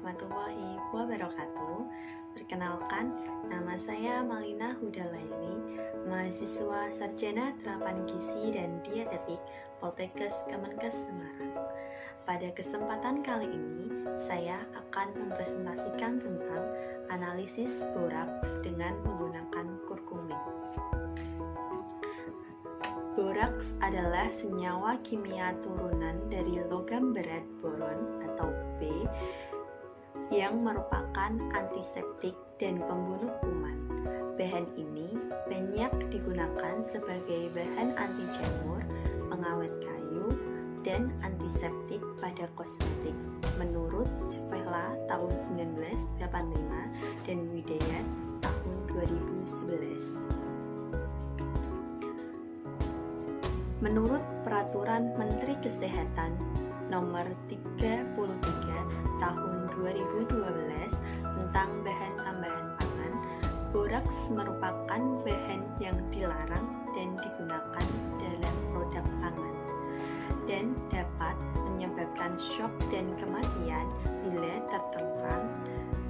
warahmatullahi wabarakatuh. Perkenalkan, nama saya Malina Hudalaini, mahasiswa Sarjana Terapan Gizi dan Dietetik Poltekkes Kemenkes Semarang. Pada kesempatan kali ini, saya akan mempresentasikan tentang analisis boraks dengan menggunakan kurkumin. Boraks adalah senyawa kimia turunan dari logam berat boron atau B yang merupakan antiseptik dan pembunuh kuman. Bahan ini banyak digunakan sebagai bahan anti jamur, pengawet kayu, dan antiseptik pada kosmetik menurut Svela tahun 1985 dan Widaya tahun 2011. Menurut Peraturan Menteri Kesehatan Nomor 33 Tahun 2012 tentang bahan tambahan pangan, boraks merupakan bahan yang dilarang dan digunakan dalam produk pangan dan dapat menyebabkan shock dan kematian bila tertelan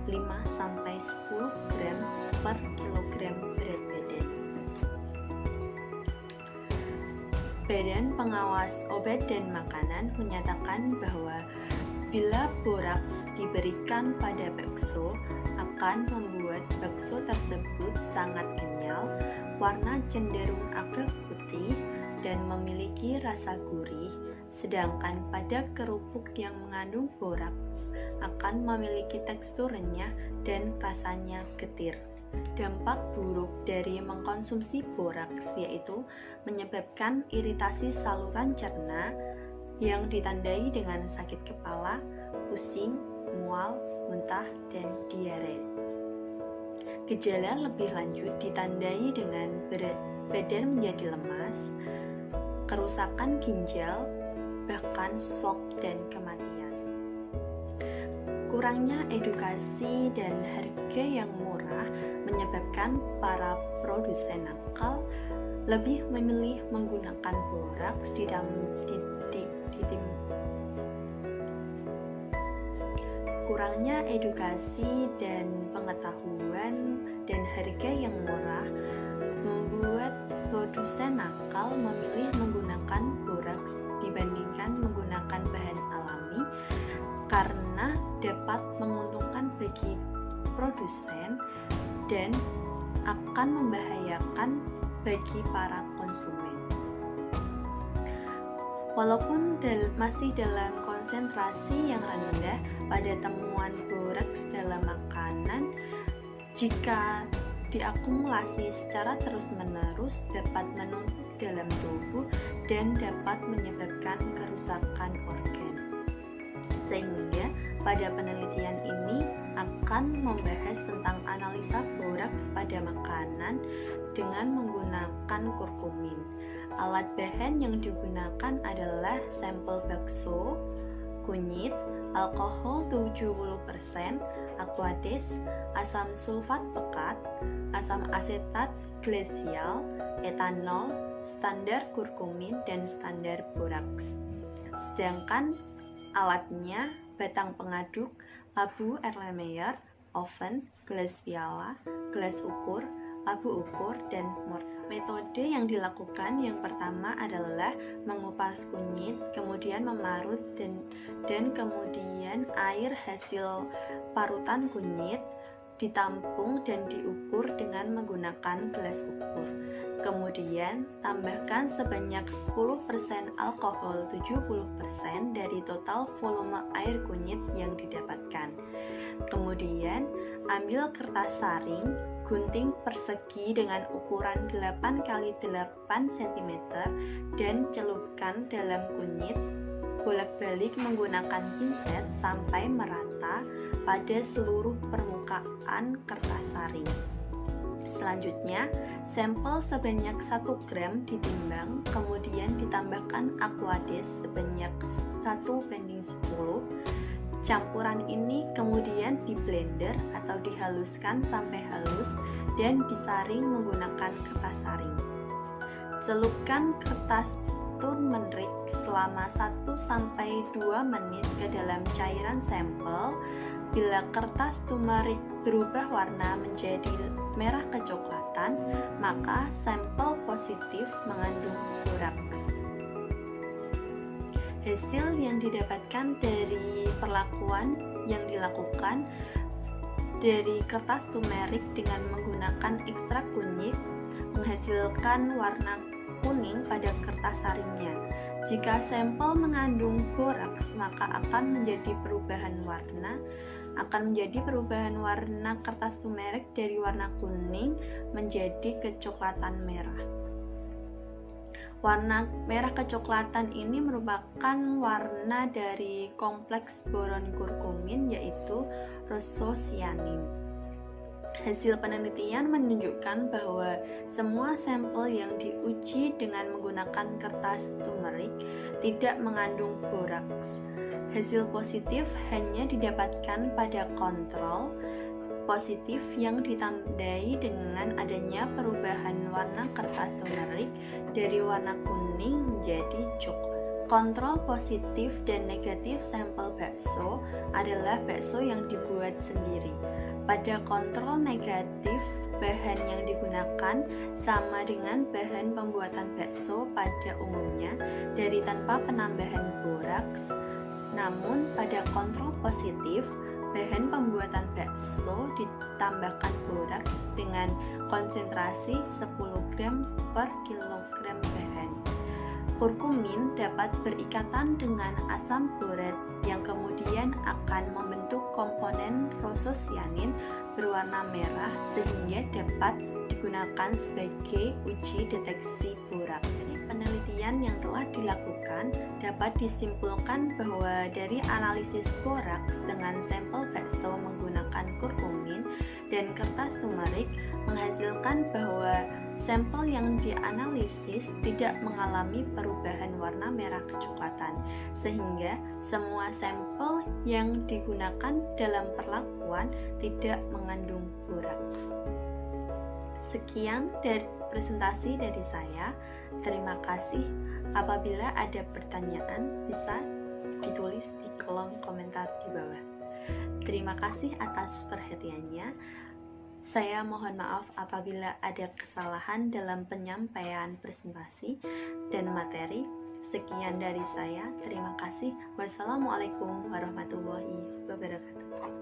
5-10 gram per kilogram berat badan. Badan Pengawas Obat dan Makanan menyatakan bahwa bila boraks diberikan pada bakso akan membuat bakso tersebut sangat kenyal, warna cenderung agak putih, dan memiliki rasa gurih, sedangkan pada kerupuk yang mengandung boraks akan memiliki tekstur renyah dan rasanya getir. Dampak buruk dari mengkonsumsi boraks yaitu menyebabkan iritasi saluran cerna yang ditandai dengan sakit kepala, pusing, mual, muntah, dan diare. Gejala lebih lanjut ditandai dengan berat badan menjadi lemas, kerusakan ginjal, bahkan shock dan kematian. Kurangnya edukasi dan harga yang murah menyebabkan para produsen nakal lebih memilih menggunakan boraks Kurangnya edukasi dan pengetahuan dan harga yang murah membuat produsen nakal memilih menggunakan boraks dibandingkan menggunakan bahan alami karena dapat menguntungkan bagi produsen dan akan membahayakan bagi para konsumen. Walaupun masih dalam konsentrasi yang rendah pada temuan boraks dalam makanan, jika diakumulasi secara terus-menerus dapat menumpuk dalam tubuh dan dapat menyebabkan kerusakan organ. Sehingga pada penelitian ini akan membahas tentang analisa boraks pada makanan dengan menggunakan kurkumin. Alat bahan yang digunakan adalah sampel bakso, kunyit, alkohol 70%, aquades, asam sulfat pekat, asam asetat glasial, etanol, standar kurkumin, dan standar boraks. Sedangkan alatnya batang pengaduk, labu Erlenmeyer, oven, gelas piala, gelas ukur, labu ukur, dan mortar. Metode yang dilakukan yang pertama adalah mengupas kunyit, kemudian memarut dan kemudian air hasil parutan kunyit ditampung dan diukur dengan menggunakan gelas ukur. Kemudian tambahkan sebanyak 10% alkohol 70% dari total volume air kunyit yang didapatkan. Kemudian ambil kertas saring, gunting persegi dengan ukuran 8x8 cm dan celupkan dalam kunyit, bolak-balik menggunakan pinset sampai merata pada seluruh permukaan kertas saring. Selanjutnya, sampel sebanyak 1 gram ditimbang, kemudian ditambahkan aquades sebanyak 1:10. Campuran ini kemudian di blender atau dihaluskan sampai halus dan disaring menggunakan kertas saring. Celupkan kertas turmeric selama 1-2 menit ke dalam cairan sampel Bila kertas turmeric berubah warna menjadi merah kecoklatan, maka sampel positif mengandung boraks. Hasil yang didapatkan dari perlakuan yang dilakukan dari kertas turmeric dengan menggunakan ekstrak kunyit menghasilkan warna kuning pada kertas saringnya. Jika sampel mengandung boraks, maka akan menjadi perubahan warna kertas turmeric dari warna kuning menjadi kecoklatan merah. Warna merah kecoklatan ini merupakan warna dari kompleks boron kurkumin, yaitu rosocyanin. Hasil penelitian menunjukkan bahwa semua sampel yang diuji dengan menggunakan kertas turmeric tidak mengandung boraks. Hasil positif hanya didapatkan pada kontrol positif yang ditandai dengan adanya perubahan warna kertas turmeric dari warna kuning menjadi coklat. Kontrol positif dan negatif sampel bakso adalah bakso yang dibuat sendiri. Pada kontrol negatif, bahan yang digunakan sama dengan bahan pembuatan bakso pada umumnya dari tanpa penambahan boraks. Namun pada kontrol positif, bahan pembuatan bakso ditambahkan boraks dengan konsentrasi 10 gram per kilogram bahan. Kurkumin dapat berikatan dengan asam borat yang kemudian akan membentuk komponen rosocyanin berwarna merah sehingga dapat digunakan sebagai uji deteksi boraks. Penelitian yang telah dilakukan dapat disimpulkan bahwa dari analisis boraks dengan sampel bakso menggunakan kurkumin dan kertas turmeric menghasilkan bahwa sampel yang dianalisis tidak mengalami perubahan warna merah kecoklatan, sehingga semua sampel yang digunakan dalam perlakuan tidak mengandung boraks. Sekian dari presentasi dari saya. Terima kasih. Apabila ada pertanyaan, bisa ditulis di kolom komentar di bawah. Terima kasih atas perhatiannya. Saya mohon maaf apabila ada kesalahan dalam penyampaian presentasi dan materi. Sekian dari saya. Terima kasih. Wassalamualaikum warahmatullahi wabarakatuh.